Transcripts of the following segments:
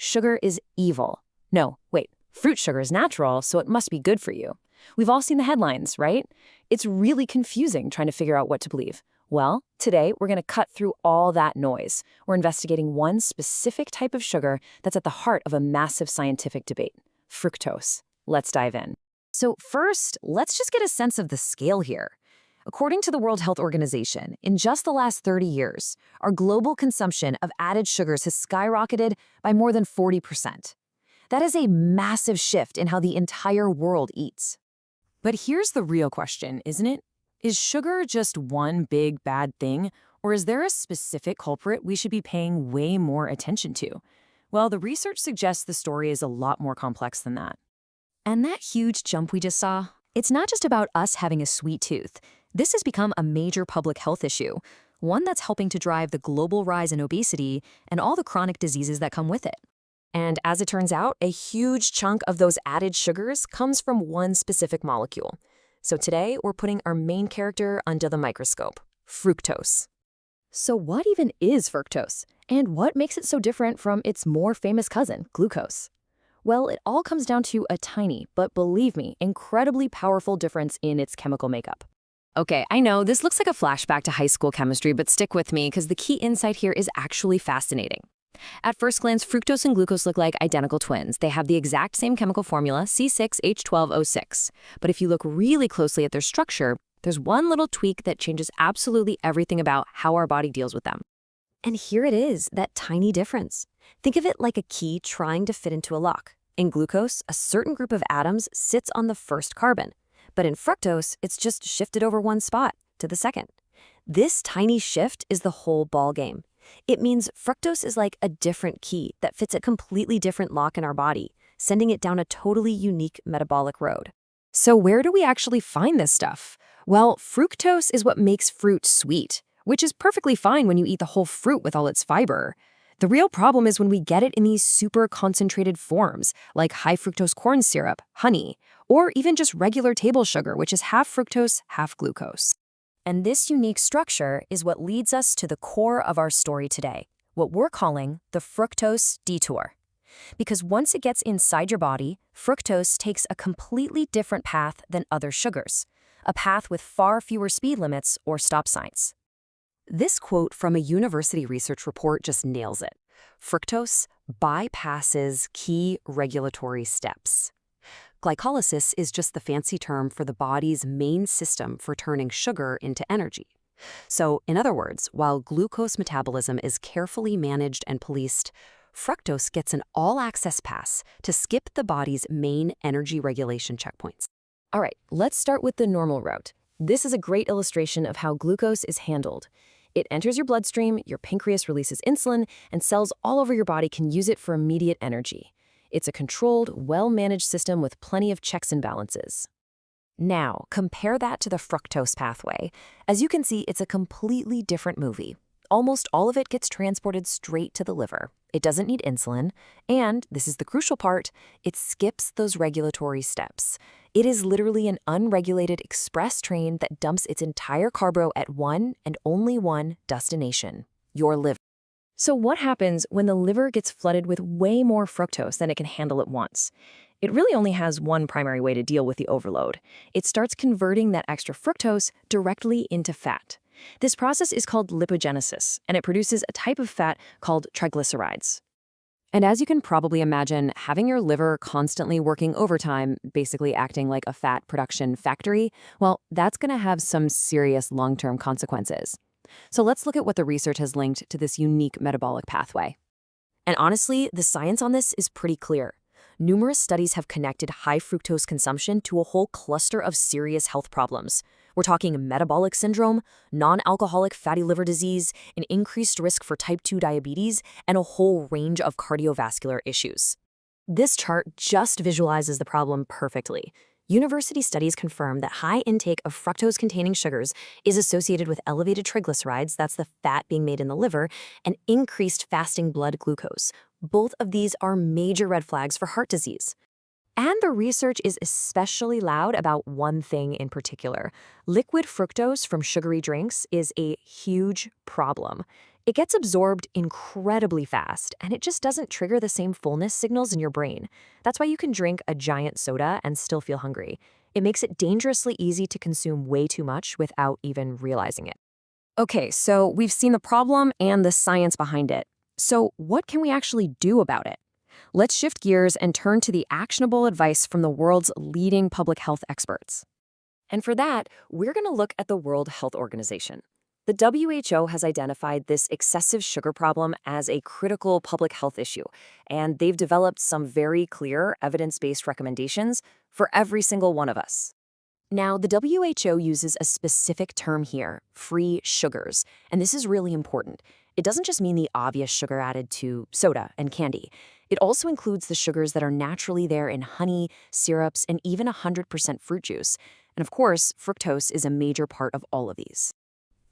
sugar is evil. No, wait, fruit sugar is natural, so it must be good for you. We've all seen the headlines, right? It's really confusing trying to figure out what to believe. Well, today we're going to cut through all that noise. We're investigating one specific type of sugar that's at the heart of a massive scientific debate: fructose. Let's dive in. So first, let's just get a sense of the scale here. According to the World Health Organization, in just the last 30 years, our global consumption of added sugars has skyrocketed by more than 40%. That is a massive shift in how the entire world eats. But here's the real question, isn't it? Is sugar just one big bad thing, or is there a specific culprit we should be paying way more attention to? Well, the research suggests the story is a lot more complex than that. And that huge jump we just saw, it's not just about us having a sweet tooth. This has become a major public health issue, one that's helping to drive the global rise in obesity and all the chronic diseases that come with it. And as it turns out, a huge chunk of those added sugars comes from one specific molecule. So today, we're putting our main character under the microscope: fructose. So what even is fructose? And what makes it so different from its more famous cousin, glucose? Well, it all comes down to a tiny, but believe me, incredibly powerful difference in its chemical makeup. Okay, I know this looks like a flashback to high school chemistry, but stick with me because the key insight here is actually fascinating. At first glance, fructose and glucose look like identical twins. They have the exact same chemical formula, C6H12O6. But if you look really closely at their structure, there's one little tweak that changes absolutely everything about how our body deals with them. And here it is, that tiny difference. Think of it like a key trying to fit into a lock. In glucose, a certain group of atoms sits on the first carbon. But in fructose, it's just shifted over one spot to the second. This tiny shift is the whole ballgame. It means fructose is like a different key that fits a completely different lock in our body, sending it down a totally unique metabolic road. So where do we actually find this stuff? Well, fructose is what makes fruit sweet, which is perfectly fine when you eat the whole fruit with all its fiber. The real problem is when we get it in these super concentrated forms, like high fructose corn syrup, honey, or even just regular table sugar, which is half fructose, half glucose. And this unique structure is what leads us to the core of our story today, what we're calling the fructose detour. Because once it gets inside your body, fructose takes a completely different path than other sugars, a path with far fewer speed limits or stop signs. This quote from a university research report just nails it. Fructose bypasses key regulatory steps. Glycolysis is just the fancy term for the body's main system for turning sugar into energy. So, in other words, while glucose metabolism is carefully managed and policed, fructose gets an all-access pass to skip the body's main energy regulation checkpoints. All right, let's start with the normal route. This is a great illustration of how glucose is handled. It enters your bloodstream, your pancreas releases insulin, and cells all over your body can use it for immediate energy. It's a controlled, well-managed system with plenty of checks and balances. Now, compare that to the fructose pathway. As you can see, it's a completely different movie. Almost all of it gets transported straight to the liver. It doesn't need insulin, and, this is the crucial part, it skips those regulatory steps. It is literally an unregulated express train that dumps its entire carbo at one and only one destination: your liver. So what happens when the liver gets flooded with way more fructose than it can handle at once? It really only has one primary way to deal with the overload. It starts converting that extra fructose directly into fat. This process is called lipogenesis, and it produces a type of fat called triglycerides. And as you can probably imagine, having your liver constantly working overtime, basically acting like a fat production factory, well, that's going to have some serious long-term consequences. So let's look at what the research has linked to this unique metabolic pathway. And honestly, the science on this is pretty clear. Numerous studies have connected high fructose consumption to a whole cluster of serious health problems. We're talking metabolic syndrome, non-alcoholic fatty liver disease, an increased risk for type 2 diabetes, and a whole range of cardiovascular issues. This chart just visualizes the problem perfectly. University studies confirm that high intake of fructose-containing sugars is associated with elevated triglycerides, that's the fat being made in the liver, and increased fasting blood glucose. Both of these are major red flags for heart disease. And the research is especially loud about one thing in particular. Liquid fructose from sugary drinks is a huge problem. It gets absorbed incredibly fast, and it just doesn't trigger the same fullness signals in your brain. That's why you can drink a giant soda and still feel hungry. It makes it dangerously easy to consume way too much without even realizing it. Okay, so we've seen the problem and the science behind it. So what can we actually do about it? Let's shift gears and turn to the actionable advice from the world's leading public health experts. And for that, we're going to look at the World Health Organization. The WHO has identified this excessive sugar problem as a critical public health issue, and they've developed some very clear evidence-based recommendations for every single one of us. Now, the WHO uses a specific term here, free sugars, and this is really important. It doesn't just mean the obvious sugar added to soda and candy. It also includes the sugars that are naturally there in honey, syrups, and even 100% fruit juice. And of course, fructose is a major part of all of these.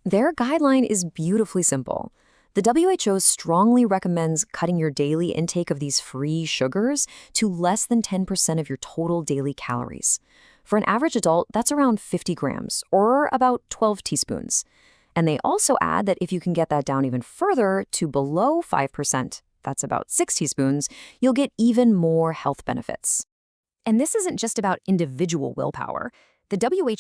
Their guideline is beautifully simple. The WHO strongly recommends cutting your daily intake of these free sugars to less than 10% of your total daily calories. For an average adult, that's around 50 grams, or about 12 teaspoons. And they also add that if you can get that down even further to below 5%, that's about 6 teaspoons, you'll get even more health benefits. And this isn't just about individual willpower. The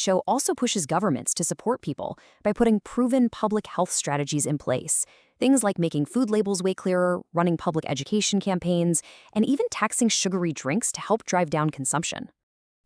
WHO also pushes governments to support people by putting proven public health strategies in place. Things like making food labels way clearer, running public education campaigns, and even taxing sugary drinks to help drive down consumption.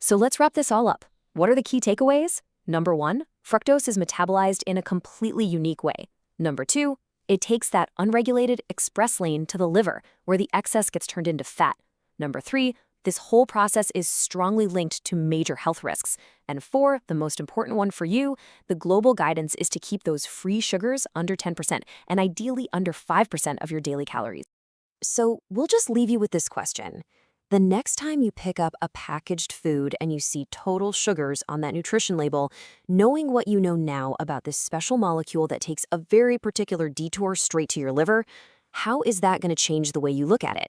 So let's wrap this all up. What are the key takeaways? Number 1, fructose is metabolized in a completely unique way. Number 2, it takes that unregulated express lane to the liver, where the excess gets turned into fat. Number 3, this whole process is strongly linked to major health risks. And 4, the most important one for you, the global guidance is to keep those free sugars under 10% and ideally under 5% of your daily calories. So we'll just leave you with this question. The next time you pick up a packaged food and you see total sugars on that nutrition label, knowing what you know now about this special molecule that takes a very particular detour straight to your liver, how is that going to change the way you look at it?